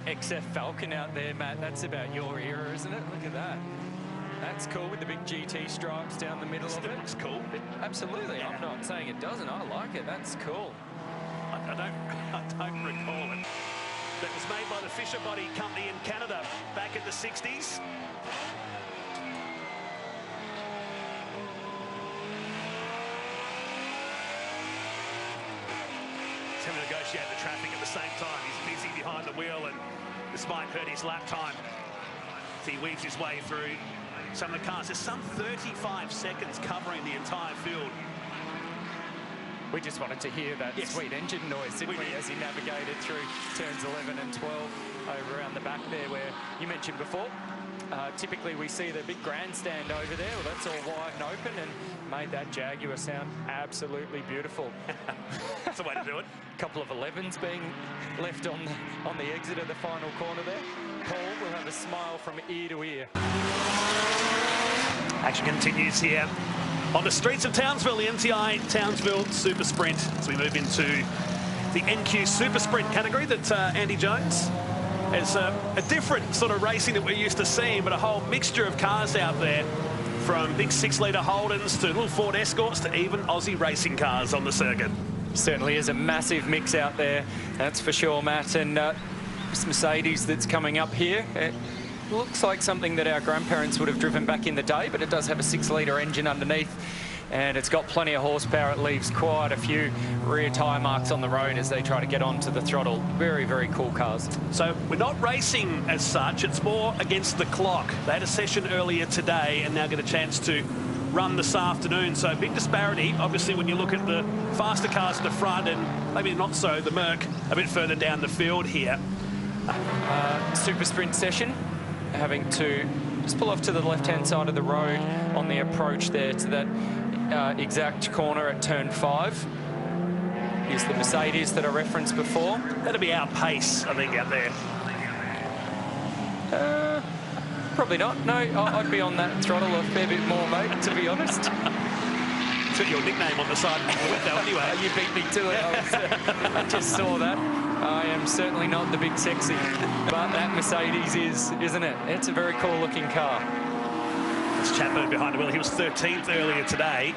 XF Falcon out there, Matt. That's about your era, isn't it? Look at that. That's cool with the big GT stripes down the middle of it. Looks cool. Absolutely. Yeah. I'm not saying it doesn't. I like it. That's cool. I don't recall it. That was made by the Fisher Body Company in Canada back in the 60s. He's having to negotiate the traffic at the same time. He's busy behind the wheel, and this might hurt his lap time as he weaves his way through some of the cars. There's some 35 seconds covering the entire field. We just wanted to hear that sweet engine noise, didn't we, as he navigated through turns 11 and 12 over around the back there, where you mentioned before. Typically we see the big grandstand over there. Well, that's all wide and open, and made that Jaguar sound absolutely beautiful. That's the way to do it. A couple of 11s being left on the exit of the final corner there. Paul will have a smile from ear to ear. Action continues here on the streets of Townsville, the NTI Townsville Super Sprint, as we move into the NQ Super Sprint category that Andy Jones has a different sort of racing that we're used to seeing, but a whole mixture of cars out there, from big 6-litre Holdens to little Ford Escorts to even Aussie racing cars on the circuit. Certainly is a massive mix out there, that's for sure, Matt. And this Mercedes that's coming up here, it looks like something that our grandparents would have driven back in the day, but it does have a 6-litre engine underneath, and it's got plenty of horsepower. It leaves quite a few rear tyre marks on the road as they try to get onto the throttle. Very, very cool cars. So we're not racing as such, it's more against the clock. They had a session earlier today and now get a chance to run this afternoon. So big disparity, obviously, when you look at the faster cars at the front, and maybe not so the Merc a bit further down the field here. Super Sprint session, having to just pull off to the left-hand side of the road on the approach there to that exact corner at turn 5. Here's the Mercedes that I referenced before. That'll be our pace, I think, out there. Probably not. No, I'd be on that throttle a fair bit more, mate, to be honest. It's your nickname on the side of the window anyway. You beat me to it. I just saw that. I am certainly not the big sexy, but that Mercedes is, isn't it? It's a very cool looking car. It's Chapman behind the wheel. He was 13th earlier today.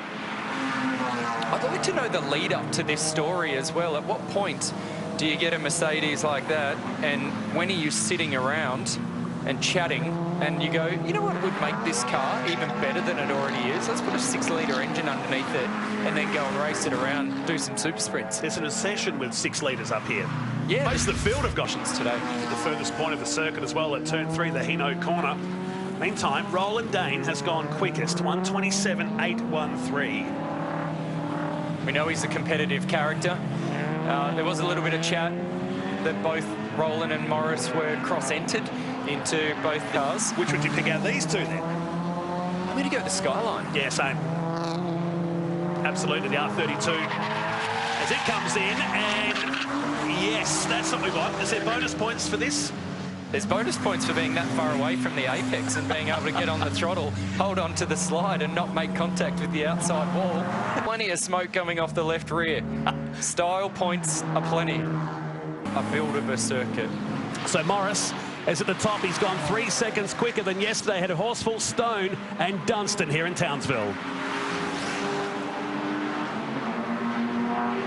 I'd like to know the lead up to this story as well. At what point do you get a Mercedes like that, and when are you sitting around and chatting and you go, you know what would make this car even better than it already is? Let's put a 6-litre engine underneath it and then go and race it around, do some super sprints. There's an session with 6 litres up here. Yeah. Most of the field have Goshens today. today. The furthest point of the circuit as well at turn 3, the Hino corner. Meantime, Roland Dane has gone quickest, 1:27.813. We know he's a competitive character. There was a little bit of chat that both Roland and Morris were cross-entered into both cars. Which would you pick out these two then? I'm going to go the Skyline. Yeah, same. Absolutely, the R32 as it comes in, and yes, that's what we want. Is there bonus points for this? There's bonus points for being that far away from the apex and being able to get on the throttle, hold on to the slide and not make contact with the outside wall. Plenty of smoke coming off the left rear. Style points are plenty. A buildable circuit. So Morris is at the top. He's gone 3 seconds quicker than yesterday. Had a Horsfall, Stone and Dunstan here in Townsville.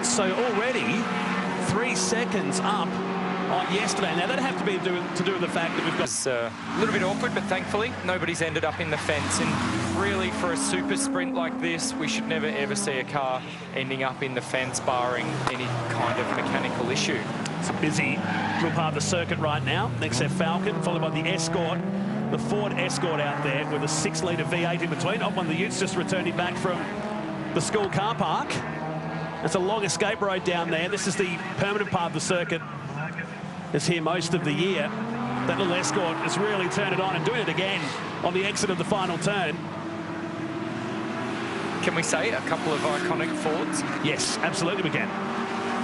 So already 3 seconds up on yesterday. Now, that'd have to be to do with the fact that we've got... It's a little bit awkward, but thankfully nobody's ended up in the fence. And really, for a super sprint like this, we should never, ever see a car ending up in the fence, barring any kind of mechanical issue. It's a busy little part of the circuit right now. XF Falcon, followed by the Escort, the Ford Escort out there with a 6-litre V8 in between. One of the utes just returning back from the school car park. It's a long escape road down there. This is the permanent part of the circuit. It's here most of the year. That little Escort has really turned it on and doing it again on the exit of the final turn. Can we say a couple of iconic Fords? Yes, absolutely we can.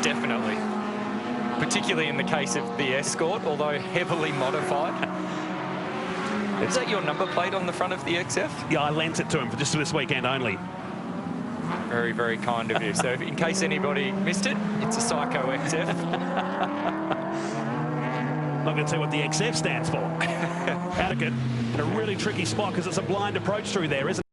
Definitely. Particularly in the case of the Escort, although heavily modified. Is that your number plate on the front of the XF? Yeah, I lent it to him for just this weekend only. Very, very kind of you. So in case anybody missed it, it's a Psycho XF. not going to tell you what the XF stands for. Anakin in a really tricky spot because it's a blind approach through there, isn't it?